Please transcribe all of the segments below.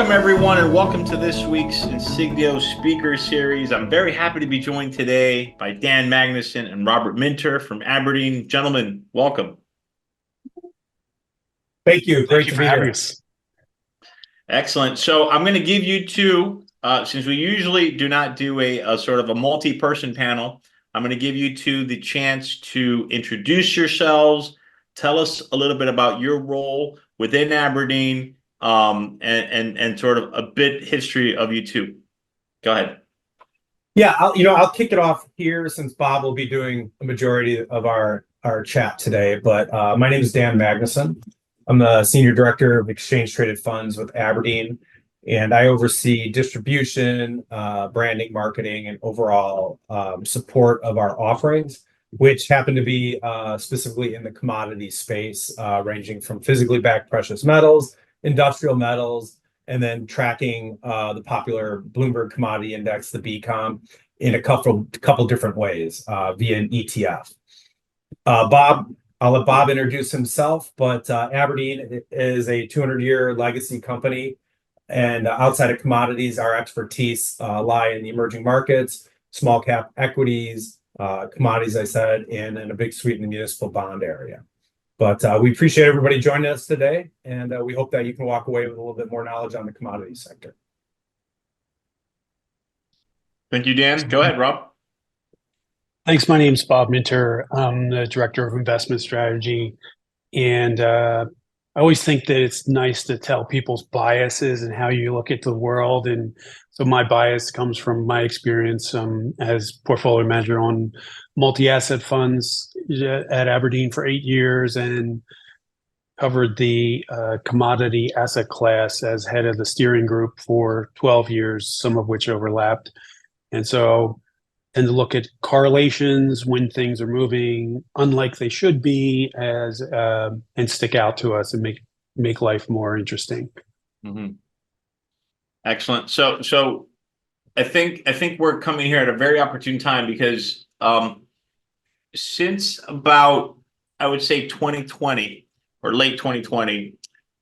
Welcome, everyone, and welcome to this week's Insignio Speaker Series. I'm very happy to be joined today by Dan Magnusson and Robert Minter from Abrdn. Gentlemen, welcome. Thank you. Thank you for having us. Excellent. So I'm going to give you two, since we usually do not do a sort of a multi-person panel, I'm going to give you two the chance to introduce yourselves, tell us a little bit about your role within Abrdn, and sort of a bit history of you two. Go ahead. Yeah, I'll kick it off here since Bob will be doing a majority of our chat today. But my name is Dan Magnusson. I'm the Senior Director of Exchange Traded Funds with Abrdn, and I oversee distribution, branding, marketing, and overall support of our offerings, which happen to be specifically in the commodity space, ranging from physically backed precious metals, industrial metals, and then tracking the popular Bloomberg Commodity Index, the BCOM, in a couple different ways via an ETF. I'll let Bob introduce himself, but Abrdn is a 200-year legacy company, and outside of commodities, our expertise lie in the emerging markets, small cap equities, commodities, I said, and a big suite in the municipal bond area. But we appreciate everybody joining us today, and we hope that you can walk away with a little bit more knowledge on the commodity sector. Thank you, Dan. Go ahead, Rob. Thanks. My name's Bob Minter. I'm the Director of Investment Strategy. And I always think that it's nice to tell people's biases and how you look at the world. And so my bias comes from my experience as portfolio manager on multi-asset funds at Abrdn for 8 years and covered the commodity asset class as head of the steering group for 12 years, some of which overlapped. And so and to look at correlations when things are moving unlike they should be as and stick out to us and make life more interesting. Mm-hmm. Excellent. So I think we're coming here at a very opportune time because since about, I would say 2020 or late 2020,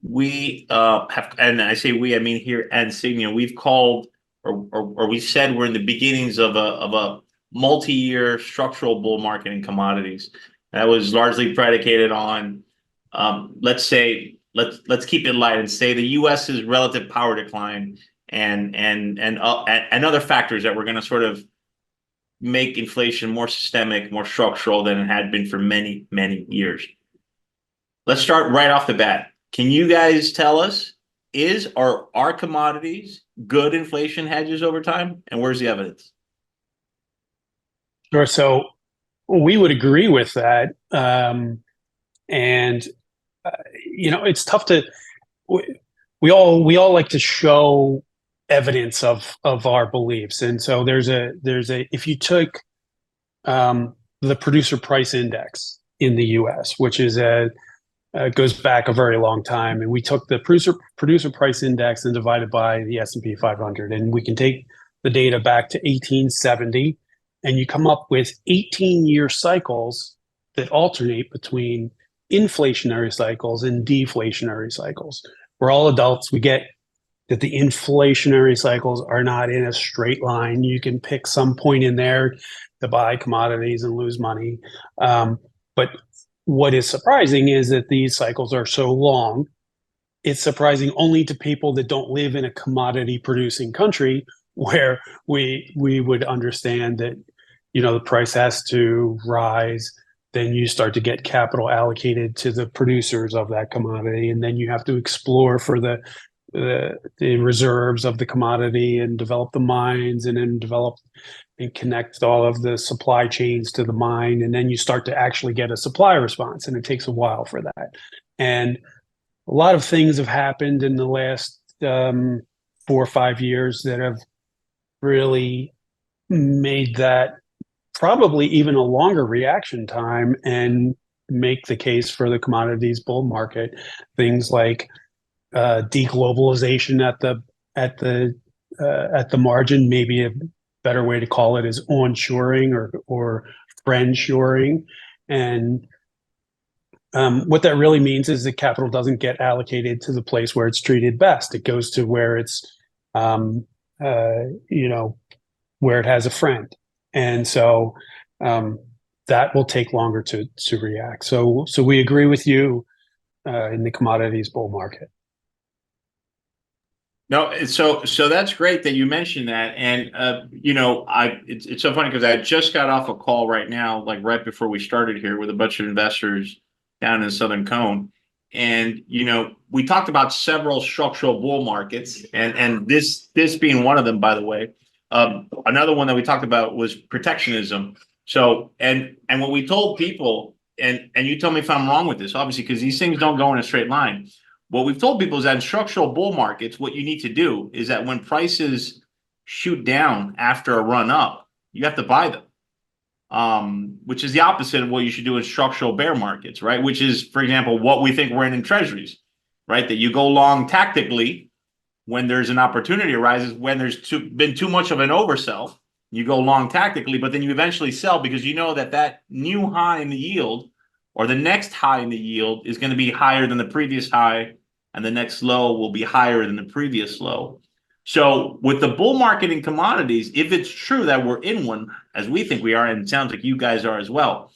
we have, and I say we, I mean here at Insignio, we've called or we said we're in the beginnings of a multi-year structural bull market in commodities. That was largely predicated on, let's keep it light and say the U.S.'s relative power decline and other factors that were going to sort of make inflation more systemic, more structural than it had been for many, many years. Let's start right off the bat. Can you guys tell us, are commodities good inflation hedges over time, and where's the evidence? Sure. So we would agree with that. It's tough to, we all like to show evidence of our beliefs. And so if you took the producer price index in the US, which is goes back a very long time, and we took the producer price index and divided by the S&P 500, and we can take the data back to 1870, and you come up with 18-year cycles that alternate between inflationary cycles and deflationary cycles. We're all adults. We get that the inflationary cycles are not in a straight line. You can pick some point in there to buy commodities and lose money. But what is surprising is that these cycles are so long. It's surprising only to people that don't live in a commodity producing country where we would understand that, the price has to rise. Then you start to get capital allocated to the producers of that commodity, and then you have to explore for the reserves of the commodity and develop the mines, and then develop and connect all of the supply chains to the mine, and then you start to actually get a supply response, and it takes a while for that. And a lot of things have happened in the last 4 or 5 years that have really made that probably even a longer reaction time and make the case for the commodities bull market. Things like deglobalization at the margin, maybe a better way to call it is onshoring or friendshoring, and What that really means is that capital doesn't get allocated to the place where it's treated best. It goes to where it's, where it has a friend. And so that will take longer to react. So we agree with you in the commodities bull market. No, so that's great that you mentioned that, and it's so funny because I just got off a call right now, like right before we started here, with a bunch of investors down in Southern Cone, and we talked about several structural bull markets, and this being one of them, by the way. Another one that we talked about was protectionism. So, and what we told people, and you tell me if I'm wrong with this, obviously, because these things don't go in a straight line. What we've told people is that in structural bull markets, what you need to do is that when prices shoot down after a run up, you have to buy them, which is the opposite of what you should do in structural bear markets, right? Which is, for example, what we think we're in treasuries, right? That you go long tactically when there's an opportunity arises, when there's been too much of an oversell, you go long tactically, but then you eventually sell because you know that new high in the yield or the next high in the yield is going to be higher than the previous high, and the next low will be higher than the previous low. So with the bull market in commodities, if it's true that we're in one, as we think we are, and it sounds like you guys are as well,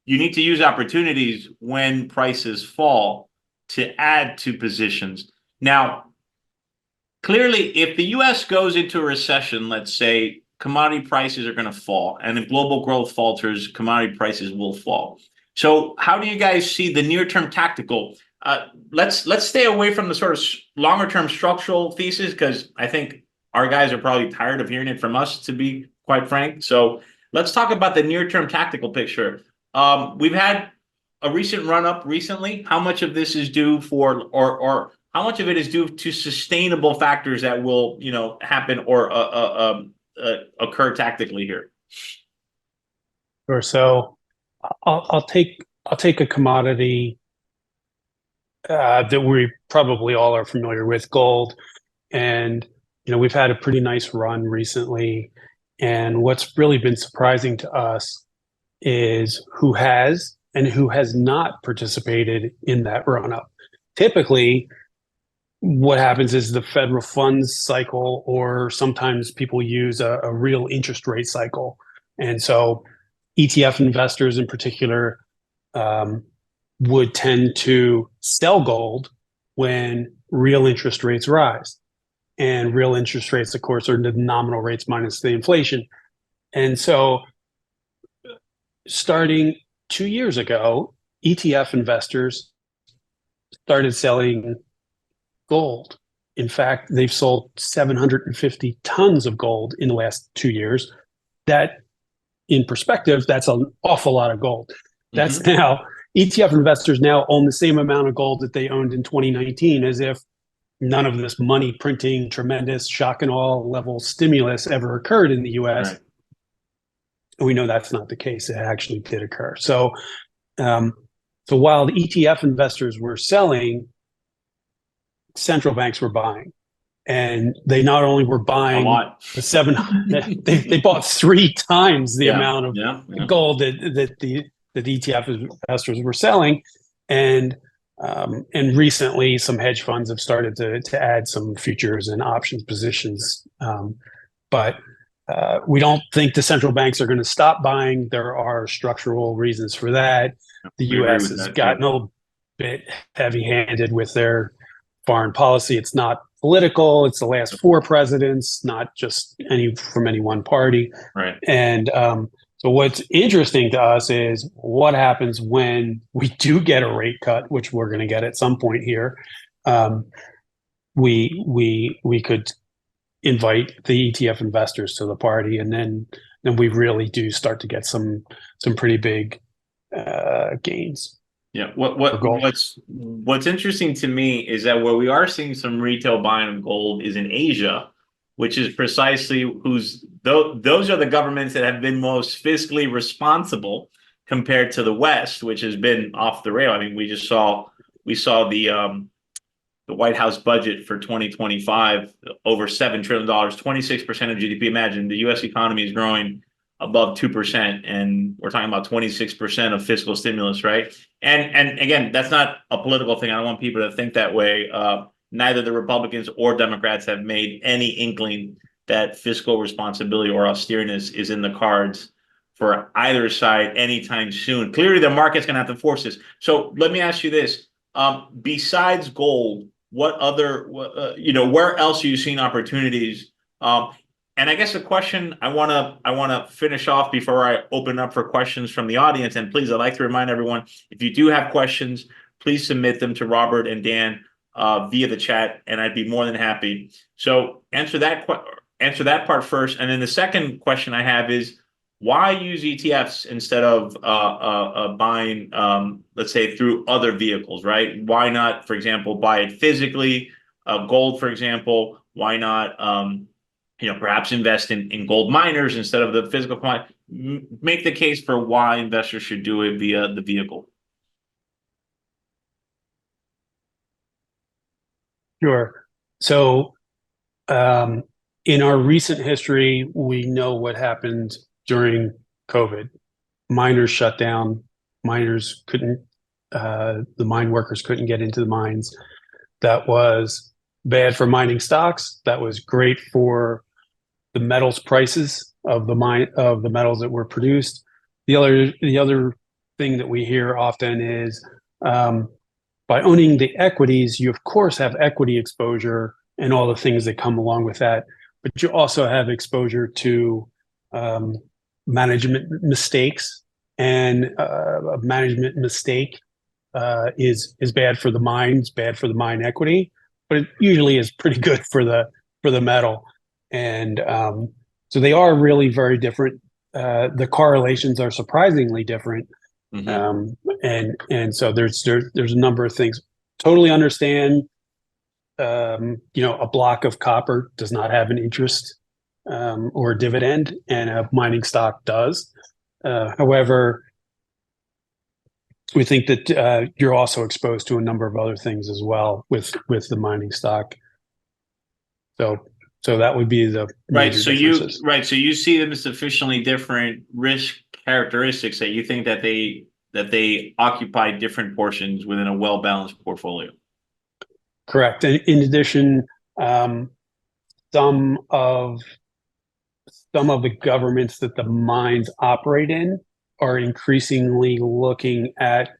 you need to use opportunities when prices fall to add to positions. Now, clearly, if the US goes into a recession, let's say, commodity prices are going to fall, and if global growth falters, commodity prices will fall. So how do you guys see the near-term tactical? Let's stay away from the sort of longer-term structural thesis, because I think our guys are probably tired of hearing it from us, to be quite frank. So let's talk about the near-term tactical picture. We've had a recent run-up recently. How much of this is due for, or how much of it is due to sustainable factors that will, happen or occur tactically here? Sure. So I'll take a commodity that we probably all are familiar with, gold. And, we've had a pretty nice run recently. And what's really been surprising to us is who has and who has not participated in that run up. Typically, what happens is the federal funds cycle, or sometimes people use a real interest rate cycle. And so ETF investors in particular would tend to sell gold when real interest rates rise. And real interest rates, of course, are the nominal rates minus the inflation. And so starting 2 years ago, ETF investors started selling gold. In fact, they've sold 750 tons of gold in the last 2 years. That, in perspective, that's an awful lot of gold. That's now, ETF investors now own the same amount of gold that they owned in 2019, as if none of this money printing, tremendous shock and awe level stimulus ever occurred in the US. Right. We know that's not the case. It actually did occur. So while the ETF investors were selling, central banks were buying. And they not only were buying they bought 3 times the amount of gold that the ETF investors were selling. And recently, some hedge funds have started to add some futures and options positions. But we don't think the central banks are going to stop buying. There are structural reasons for that. The U.S. has gotten a bit heavy-handed with their foreign policy. It's not political. It's the last 4 presidents, not just from any one party. Right. And so what's interesting to us is what happens when we do get a rate cut, which we're going to get at some point here. We could invite the ETF investors to the party, and then we really do start to get some pretty big gains. Yeah. What's interesting to me is that where we are seeing some retail buying of gold is in Asia, which is precisely those are the governments that have been most fiscally responsible compared to the West, which has been off the rail. I mean, we saw the White House budget for 2025 over $7 trillion, 26% of GDP. Imagine the U.S. economy is growing above 2%, and we're talking about 26% of fiscal stimulus, right? And again, that's not a political thing. I don't want people to think that way. Neither the Republicans or Democrats have made any inkling that fiscal responsibility or austereness is in the cards for either side anytime soon. Clearly, the market's going to have to force this. So let me ask you this: besides gold, what other, where else are you seeing opportunities? And I guess the question I want to finish off before I open up for questions from the audience. And please, I'd like to remind everyone, if you do have questions, please submit them to Robert and Dan via the chat, and I'd be more than happy. So answer that part first, and then the second question I have is, why use ETFs instead of buying, let's say, through other vehicles, right? Why not, for example, buy it physically, gold, for example? Why not, perhaps invest in gold miners instead of the physical commodity? Make the case for why investors should do it via the vehicle. Sure. So, in our recent history, we know what happened during COVID. Miners shut down. Miners couldn't, the mine workers couldn't get into the mines. That was bad for mining stocks. That was great for the metals prices of the metals that were produced. The other thing that we hear often is, by owning the equities, you of course have equity exposure and all the things that come along with that, but you also have exposure to management mistakes, and a management mistake is bad for the mines, bad for the mine equity, but it usually is pretty good for the metal. And so they are really very different. The correlations are surprisingly different. Mm-hmm. And so there's a number of things. Totally understand. A block of copper does not have an interest or dividend, and a mining stock does. However, we think that you're also exposed to a number of other things as well with the mining stock. So that would be the right. So you see them as sufficiently different risk characteristics that you think that they occupy different portions within a well-balanced portfolio. Correct. And in addition, some of the governments that the mines operate in are increasingly looking at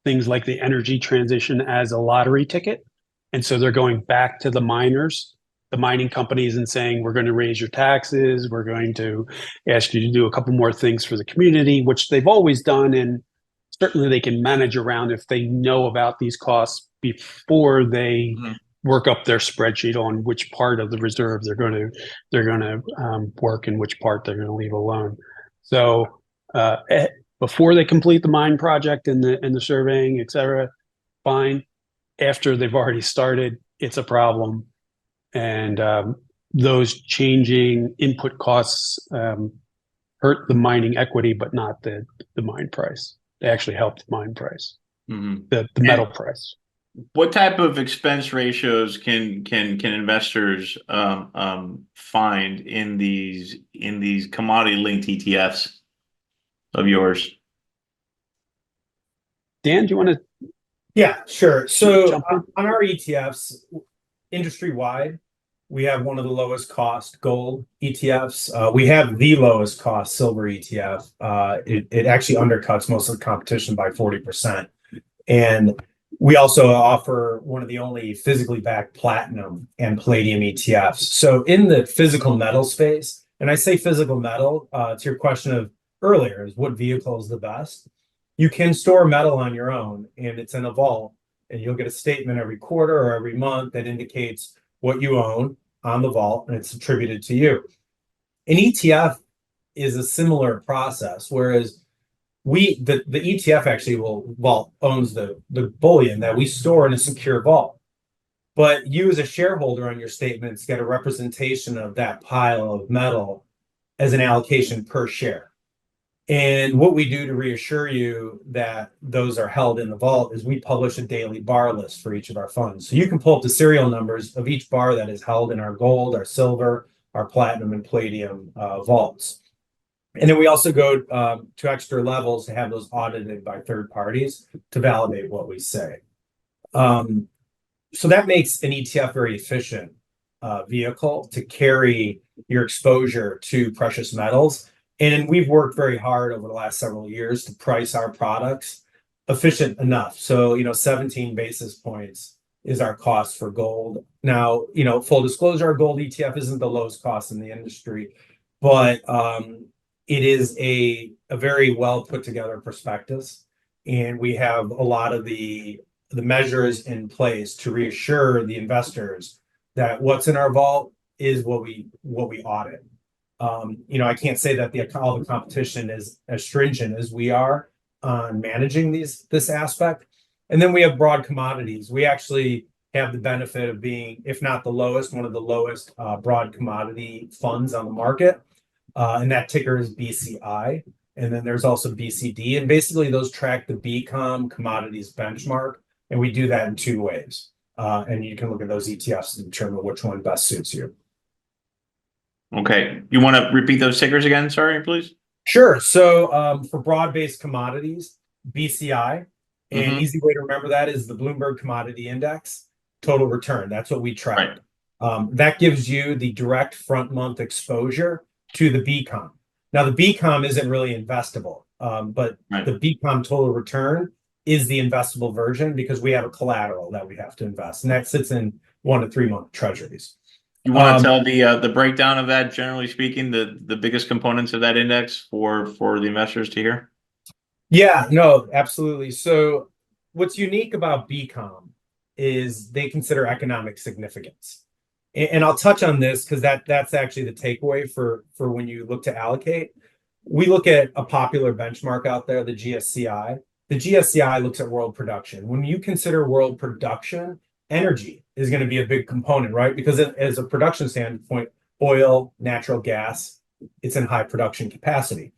things like the energy transition as a lottery ticket. And so they're going back to the miners, the mining companies, and saying, we're going to raise your taxes. We're going to ask you to do a couple more things for the community, which they've always done. And certainly they can manage around if they know about these costs before they work up their spreadsheet on which part of the reserve they're going to work and which part they're going to leave alone. So before they complete the mine project and the surveying, et cetera, fine. After they've already started, it's a problem. And those changing input costs hurt the mining equity, but not the mine price. They actually help the mine price, the metal price. What type of expense ratios can investors find in these commodity linked ETFs of yours? Dan, do you want to? Yeah, sure. So on our ETFs, industry wide, we have one of the lowest cost gold ETFs. We have the lowest cost silver ETF. It actually undercuts most of the competition by 40%. And we also offer one of the only physically backed platinum and palladium ETFs. So in the physical metal space, and I say physical metal, to your question of earlier, is what vehicle is the best? You can store metal on your own, and it's in a vault, and you'll get a statement every quarter or every month that indicates what you own on the vault, and it's attributed to you. An ETF is a similar process, whereas the ETF actually owns the bullion that we store in a secure vault. But you as a shareholder on your statements get a representation of that pile of metal as an allocation per share. And what we do to reassure you that those are held in the vault is we publish a daily bar list for each of our funds. So you can pull up the serial numbers of each bar that is held in our gold, our silver, our platinum, and palladium vaults. And then we also go to extra levels to have those audited by third parties to validate what we say. So that makes an ETF very efficient vehicle to carry your exposure to precious metals. And we've worked very hard over the last several years to price our products efficient enough. So, 17 basis points is our cost for gold. Now, full disclosure, our gold ETF isn't the lowest cost in the industry, but it is a very well put together prospectus. And we have a lot of the measures in place to reassure the investors that what's in our vault is what we audit. I can't say that all the competition is as stringent as we are on managing this aspect. And then we have broad commodities. We actually have the benefit of being, if not the lowest, one of the lowest broad commodity funds on the market. And that ticker is BCI. And then there's also BCD. And basically those track the BCOM commodities benchmark. And we do that in two ways. And you can look at those ETFs to determine which one best suits you. Okay. You want to repeat those tickers again? Sorry, please. Sure. So for broad-based commodities, BCI, an easy way to remember that is the Bloomberg Commodity Index, total return. That's what we track. Right. That gives you the direct front month exposure to the BCOM. Now, the BCOM isn't really investable, but the BCOM total return is the investable version because we have a collateral that we have to invest, and that sits in 1 to 3 month treasuries. You want to tell the breakdown of that, generally speaking, the biggest components of that index for the investors to hear? Yeah, no, absolutely. So what's unique about BCOM is they consider economic significance. And I'll touch on this because that's actually the takeaway for when you look to allocate. We look at a popular benchmark out there, the GSCI. The GSCI looks at world production. When you consider world production, energy is going to be a big component, right? Because as a production standpoint, oil, natural gas, it's in high production capacity.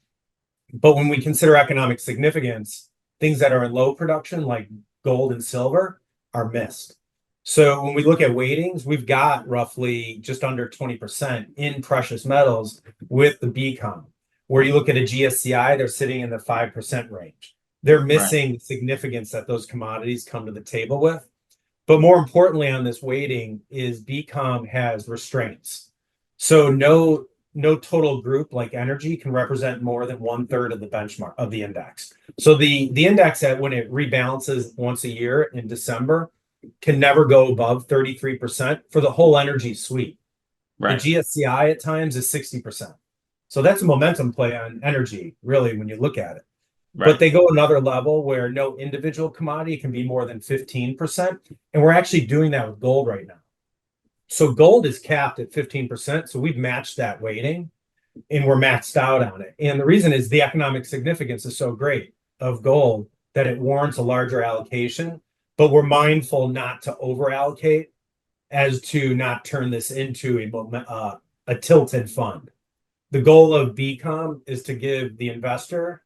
But when we consider economic significance, things that are in low production, like gold and silver, are missed. So when we look at weightings, we've got roughly just under 20% in precious metals with the BCOM. Where you look at a GSCI, they're sitting in the 5% range. They're missing the significance that those commodities come to the table with. But more importantly on this weighting is BCOM has restraints. So no total group like energy can represent more than 1/3 of the benchmark of the index. So the index when it rebalances once a year in December can never go above 33% for the whole energy suite. Right. The GSCI at times is 60%. So that's a momentum play on energy, really, when you look at it. Right. But they go another level where no individual commodity can be more than 15%. And we're actually doing that with gold right now. So gold is capped at 15%. So we've matched that weighting and we're maxed out on it. And the reason is the economic significance is so great of gold that it warrants a larger allocation. But we're mindful not to over allocate as to not turn this into a tilted fund. The goal of BCOM is to give the investor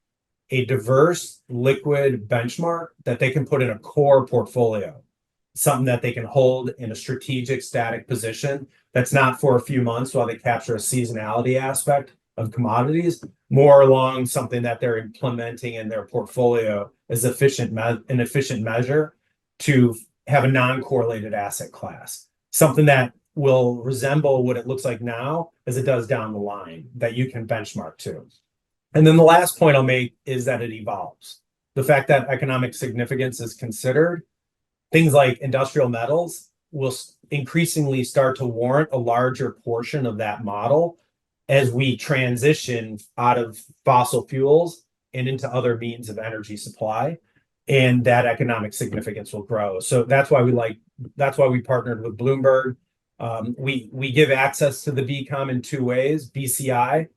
a diverse, liquid benchmark that they can put in a core portfolio, something that they can hold in a strategic static position that's not for a few months while they capture a seasonality aspect of commodities, more along something that they're implementing in their portfolio as an efficient measure to have a non-correlated asset class, something that will resemble what it looks like now as it does down the line that you can benchmark to. And then the last point I'll make is that it evolves. The fact that economic significance is considered, things like industrial metals will increasingly start to warrant a larger portion of that model as we transition out of fossil fuels and into other means of energy supply. And that economic significance will grow. So that's why we partnered with Bloomberg. We give access to the BCOM in two ways. BCI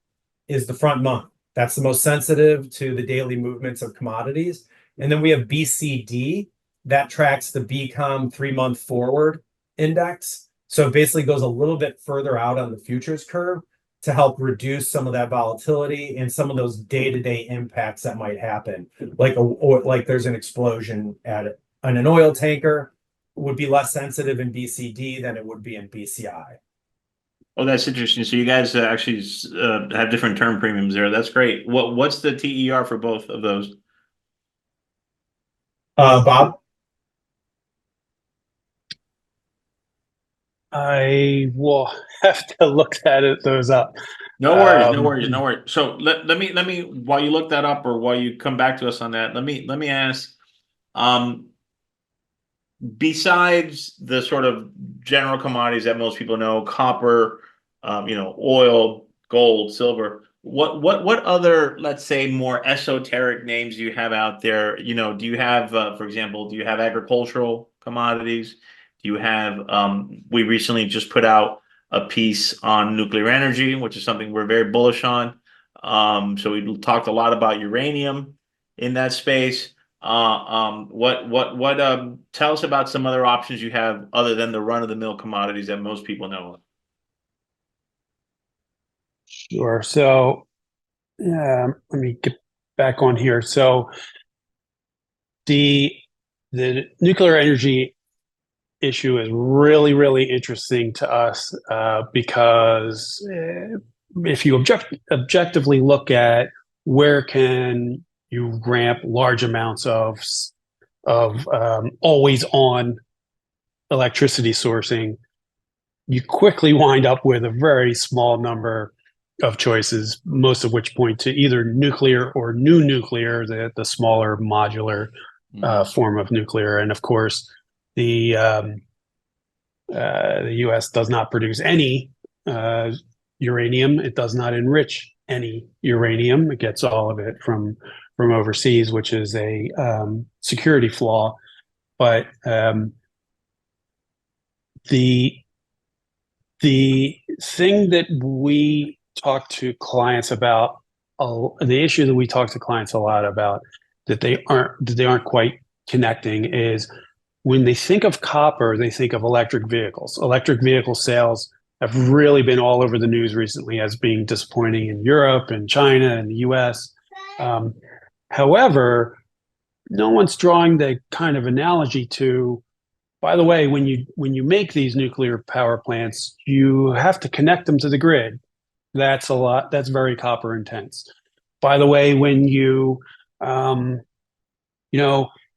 is the front month. That's the most sensitive to the daily movements of commodities. And then we have BCD that tracks the BCOM 3-month forward index. So it basically goes a little bit further out on the futures curve to help reduce some of that volatility and some of those day-to-day impacts that might happen. Like there's an explosion on an oil tanker, would be less sensitive in BCD than it would be in BCI. Oh, that's interesting. So you guys actually have different term premiums there. That's great. What's the TER for both of those? Bob? I will have to look those up. No worries, no Um, worries, no worries. So let me while you look that up or while you come back to us on that, let me ask, um, besides the sort of general commodities that most people know, copper, oil, gold, silver, what other, let's say, more esoteric names do you have out there? Do you have, for example, do you have agricultural commodities? Do you have, we recently just put out a piece on nuclear energy, which is something we're very bullish on. So we talked a lot about uranium in that space. Tell us about some other options you have other than the run-of-the-mill commodities that most people know of. sure. So let me get back on here. So the the nuclear energy issue is really, really interesting to us because if you objectively look at where can you ramp large amounts of always on electricity sourcing, you quickly wind up with a very small number of choices, most of which point to either nuclear or new nuclear, the smaller modular form of nuclear. And of course, the U.S. does not produce any uranium. It does not enrich any uranium. It gets all of it from overseas, which is a security flaw. But the thing that we talk to clients about, the issue that we talk to clients a lot about that they aren't quite connecting is when they think of copper, they think of electric vehicles. Electric vehicle sales have really been all over the news recently as being disappointing in Europe and China and the US. However, no one's drawing the kind of analogy to, by the way, when you make these nuclear power plants, you have to connect them to the grid. That's a lot. That's very copper intense. By the way, when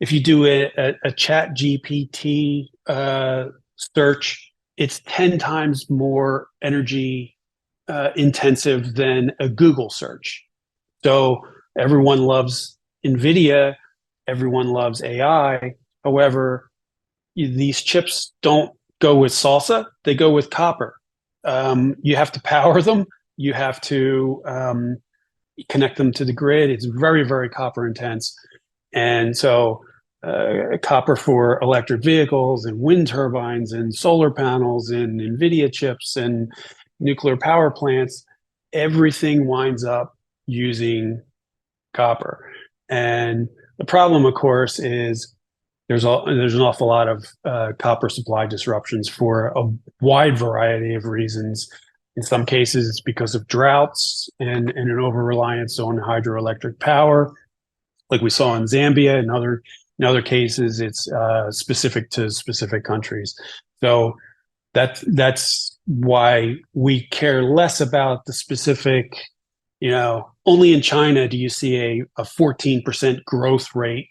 if you do a chat GPT search, it's 10 times more energy intensive than a Google search. So everyone loves NVIDIA, everyone loves AI. However, these chips don't go with salsa, they go with copper. You have to power them, you have to connect them to the grid. It's very, very copper intense. And so copper for electric vehicles and wind turbines and solar panels and NVIDIA chips and nuclear power plants, everything winds up using copper. And the problem, of course, is there's an awful lot of copper supply disruptions for a wide variety of reasons. In some cases, it's because of droughts and an over-reliance on hydroelectric power, like we saw in Zambia. In other cases, it's specific to specific countries. So that's why we care less about the specific. Only in China do you see a 14% growth rate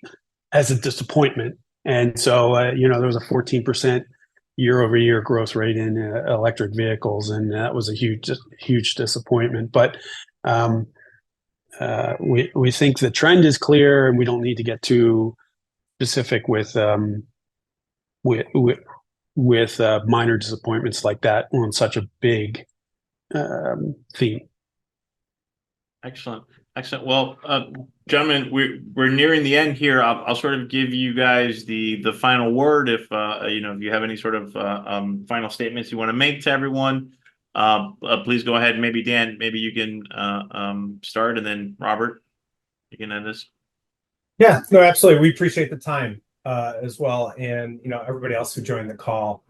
as a disappointment. And so, there was a 14% year-over-year growth rate in electric vehicles, and that was a huge disappointment. But we think the trend is clear, and we don't need to get too specific with minor disappointments like that on such a big theme. Excellent. Excellent. Well, gentlemen, we're nearing the end here. I'll sort of give you guys the final word if if you have any sort of final statements you want to make to everyone. Please go ahead. Maybe Dan, maybe you can start, and then Robert, you can end this. Yeah, no, absolutely. We appreciate the time as well, and everybody else who joined the call.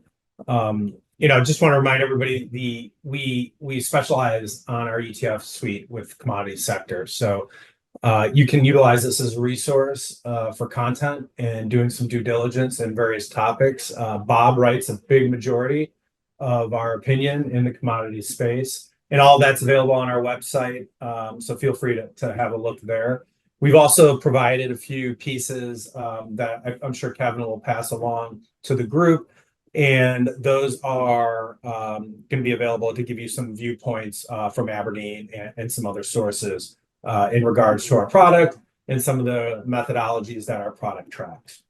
Just want to remind everybody we specialize on our ETF suite with commodity sector. So you can utilize this as a resource for content and doing some due diligence in various topics. Bob writes a big majority of our opinion in the commodities space. And all that's available on our website. So feel free to have a look there. We've also provided a few pieces that I'm sure Kevin will pass along to the group. And those are going to be available to give you some viewpoints from Abrdn and some other sources in regards to our product and some of the methodologies that our product tracks.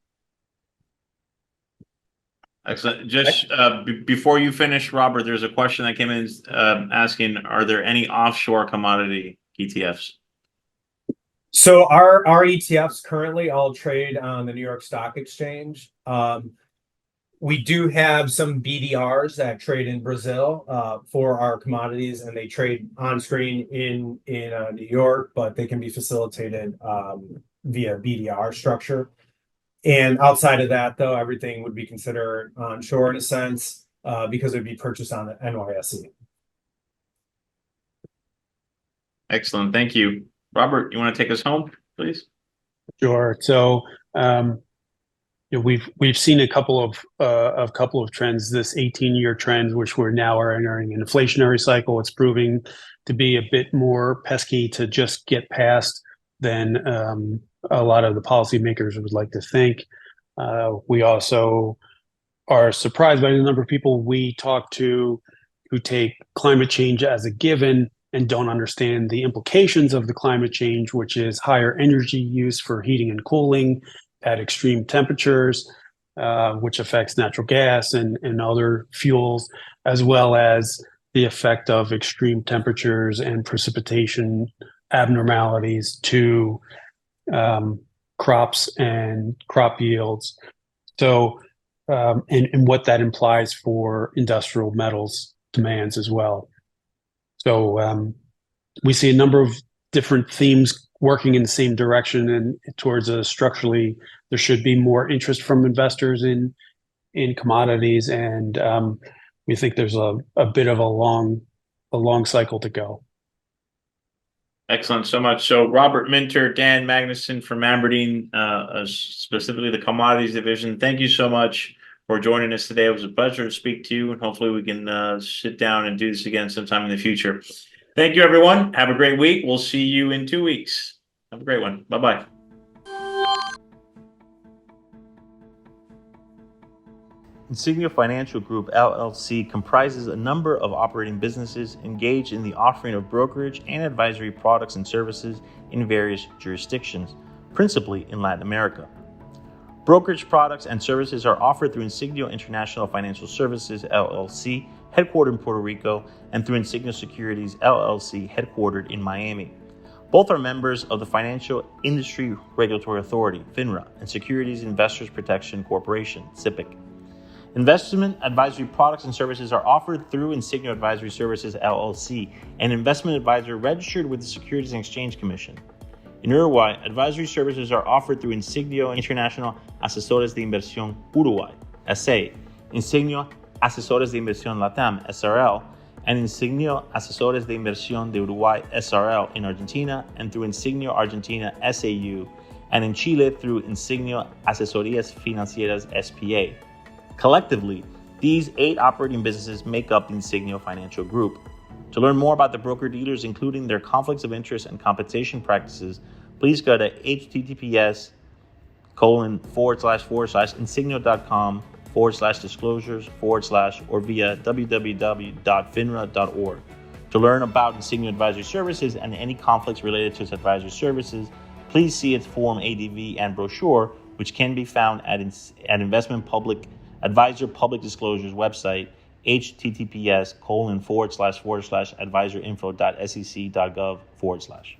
Excellent. Just before you finish, Robert, there's a question that came in asking, are there any offshore commodity ETFs? So our ETFs currently all trade on the New York Stock Exchange. We do have some BDRs that trade in Brazil for our commodities, and they trade on screen in New York, but they can be facilitated via BDR structure. And outside of that, though, everything would be considered onshore in a sense because it would be purchased on the NYSE. Excellent. Thank you. Robert, you want to take us home, please? Sure. So we've seen a couple of trends. This 18-year trend, which we're now entering an inflationary cycle, it's proving to be a bit more pesky to just get past than a lot of the policymakers would like to think. We also are surprised by the number of people we talk to who take climate change as a given and don't understand the implications of the climate change, which is higher energy use for heating and cooling at extreme temperatures, which affects natural gas and other fuels, as well as the effect of extreme temperatures and precipitation abnormalities to crops and crop yields. So, and what that implies for industrial metals demands as well. So we see a number of different themes working in the same direction and towards structurally, there should be more interest from investors in commodities, and we think there's a bit of a long cycle to go. Excellent, so much. So Robert Minter, Dan Magnusson from Abrdn, specifically the commodities division. Thank you so much for joining us today. It was a pleasure to speak to you, and hopefully we can sit down and do this again sometime in the future. Thank you, everyone. Have a great week. We'll see you in 2 weeks. Have a great one. Bye-bye. Insignia Financial Group, LLC comprises a number of operating businesses engaged in the offering of brokerage and advisory products and services in various jurisdictions, principally in Latin America. Brokerage products and services are offered through Insignia International Financial Services, LLC, headquartered in Puerto Rico, and through Insignia Securities, LLC, headquartered in Miami. Both are members of the Financial Industry Regulatory Authority, FINRA, and Securities Investors Protection Corporation, SIPC. Investment advisory products and services are offered through Insignia Advisory Services, LLC, an investment advisor registered with the Securities and Exchange Commission. In Uruguay, advisory services are offered through Insignia International Asesores de Inversión Uruguay, SA, Insignia Asesores de Inversión Latam, SRL, and Insignia Asesores de Inversión de Uruguay, SRL, in Argentina, and through Insignia Argentina, SAU, and in Chile through Insignia Asesorías Financieras, SPA. Collectively, these 8 operating businesses make up the Insignia Financial Group. To learn more about the broker-dealers, including their conflicts of interest and compensation practices, please go to https://insignia.com/disclosures/ or via www.finra.org. To learn about Insignia Advisory Services and any conflicts related to its advisory services, please see its Form ADV and brochure, which can be found at Investment Advisor Public Disclosures website, https://advisorinfo.sec.gov/.